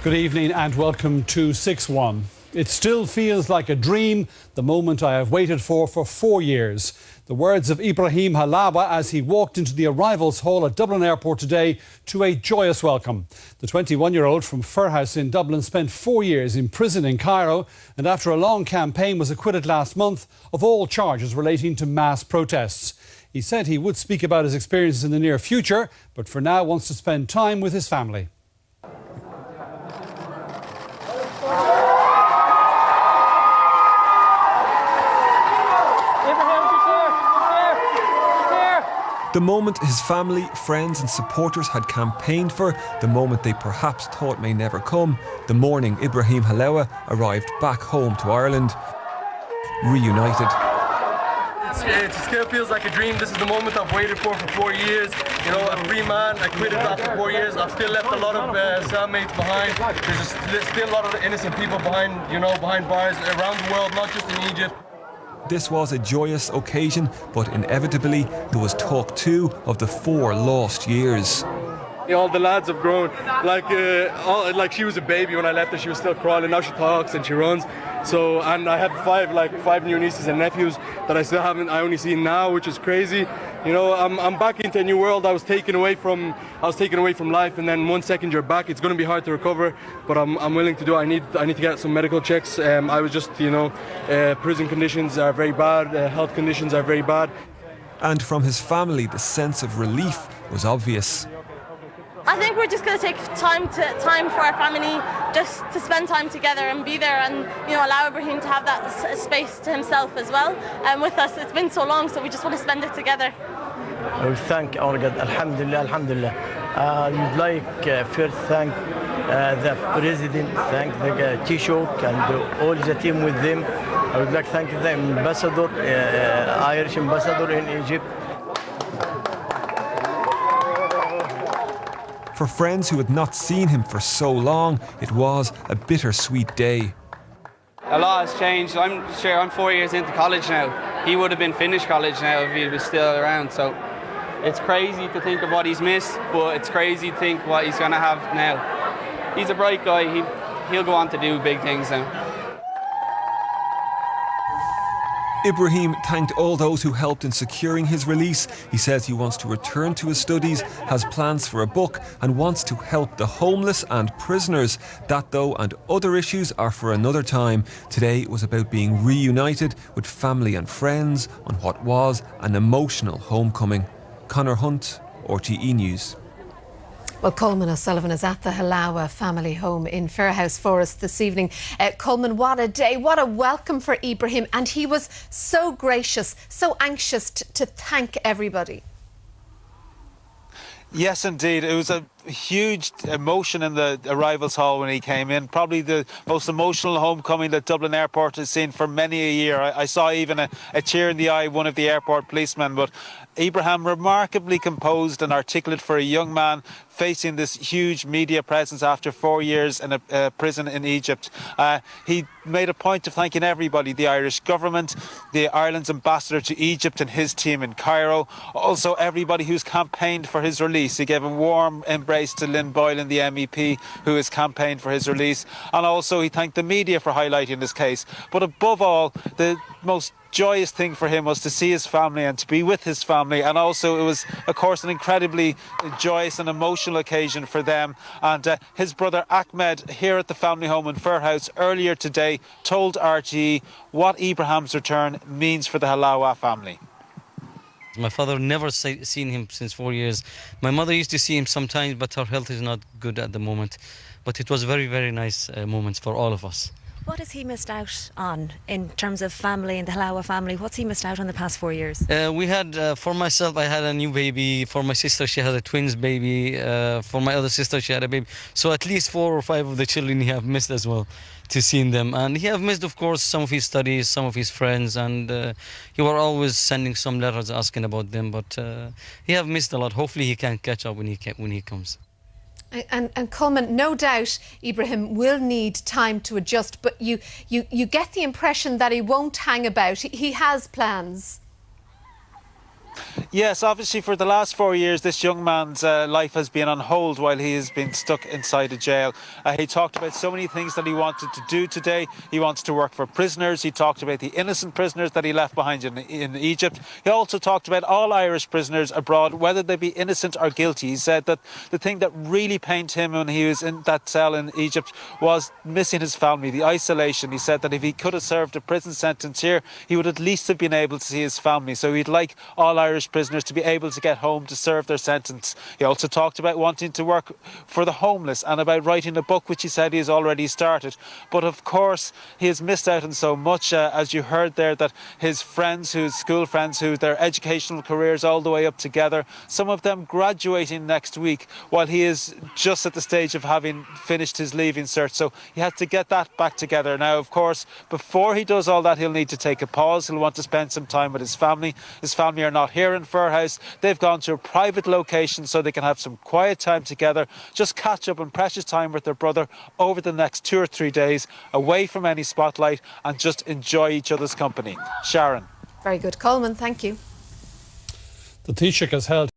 Good evening and welcome to 6-1. It still feels like a dream, the moment I have waited for 4 years. The words of Ibrahim Halawa as he walked into the arrivals hall at Dublin Airport today to a joyous welcome. The 21-year-old from Firhouse in Dublin spent 4 years in prison in Cairo and after a long campaign was acquitted last month of all charges relating to mass protests. He said he would speak about his experiences in the near future, but for now wants to spend time with his family. The moment his family, friends and supporters had campaigned for, the moment they perhaps thought may never come, the morning Ibrahim Halawa arrived back home to Ireland, reunited. It still feels like a dream. This is the moment I've waited for 4 years. You know, a free man, acquitted after 4 years. I've still left a lot of cellmates behind. There's still a lot of innocent people behind, behind bars around the world, not just in Egypt. This was a joyous occasion, but inevitably there was talk too of the 4 lost years. All the lads have grown. Like she was a baby when I left her. She was still crawling. Now she talks and she runs. So, and I have five new nieces and nephews that I only see now, which is crazy. You know, I'm back into a new world. I was taken away from life, and then 1 second you're back. It's going to be hard to recover, but I'm willing to do it. I need to get some medical checks. I was just, prison conditions are very bad. Health conditions are very bad. And from his family, the sense of relief was obvious. I think we're just going to take time for our family, just to spend time together and be there, and allow Ibrahim to have that space to himself as well. And with us, it's been so long, so we just want to spend it together. I thank our God, Alhamdulillah, Alhamdulillah. I would like first thank the President, thank the Taoiseach and all the team with them. I would like to thank the ambassador, Irish ambassador in Egypt. For friends who had not seen him for so long, it was a bittersweet day. A lot has changed. I'm 4 years into college now. He would have been finished college now if he was still around. So it's crazy to think of what he's missed, but it's crazy to think what he's going to have now. He's a bright guy. He'll go on to do big things now. Ibrahim thanked all those who helped in securing his release. He says he wants to return to his studies, has plans for a book and wants to help the homeless and prisoners. That, though, and other issues are for another time. Today was about being reunited with family and friends on what was an emotional homecoming. Conor Hunt, RTE News. Well, Coleman O'Sullivan is at the Halawa family home in Firhouse for us this evening. Coleman, what a day, what a welcome for Ibrahim. And he was so gracious, so anxious to thank everybody. Yes, indeed. It was a huge emotion in the arrivals hall when he came in. Probably the most emotional homecoming that Dublin Airport has seen for many a year. I saw even a tear in the eye of one of the airport policemen. But Ibrahim, remarkably composed and articulate for a young man facing this huge media presence after 4 years in a prison in Egypt. He made a point of thanking everybody, the Irish government, the Ireland's ambassador to Egypt and his team in Cairo, also everybody who's campaigned for his release. He gave a warm embrace to Lynn Boylan, the MEP, who has campaigned for his release. And also he thanked the media for highlighting this case. But above all, the most joyous thing for him was to see his family and to be with his family, and also it was of course an incredibly joyous and emotional occasion for them. And his brother Ahmed, here at the family home in Firhouse earlier today, told RTE what Ibrahim's return means for the Halawa family. My father never seen him since 4 years. My mother used to see him sometimes, but her health is not good at the moment. But it was very, very nice moments for all of us. What has he missed out on in terms of family and the Halawa family? What's he missed out on the past 4 years? We had, for myself, I had a new baby. For my sister, she had a twins baby. For my other sister, she had a baby. So at least 4 or 5 of the children he have missed as well, to see them. And he have missed, of course, some of his studies, some of his friends, and he were always sending some letters asking about them. But he have missed a lot. Hopefully he can catch up when he comes. And Coleman, no doubt Ibrahim will need time to adjust, but you get the impression that he won't hang about. He has plans. Yes, obviously for the last 4 years this young man's life has been on hold while he has been stuck inside a jail. He talked about so many things that he wanted to do today. He wants to work for prisoners. He talked about the innocent prisoners that he left behind in Egypt. He also talked about all Irish prisoners abroad, whether they be innocent or guilty. He said that the thing that really pained him when he was in that cell in Egypt was missing his family, the isolation. He said that if he could have served a prison sentence here, he would at least have been able to see his family. So he'd like all Irish prisoners to be able to get home to serve their sentence. He also talked about wanting to work for the homeless and about writing a book, which he said he has already started. But of course, he has missed out on so much, as you heard there, that his friends, his school friends, who their educational careers all the way up together, some of them graduating next week, while he is just at the stage of having finished his leaving cert. So he has to get that back together. Now, of course, before he does all that, he'll need to take a pause. He'll want to spend some time with his family. His family are not here in Fir House. They've gone to a private location so they can have some quiet time together, just catch up and precious time with their brother over the next 2 or 3 days, away from any spotlight, and just enjoy each other's company. Sharon. Very good, Coleman. Thank you. The Taoiseach has held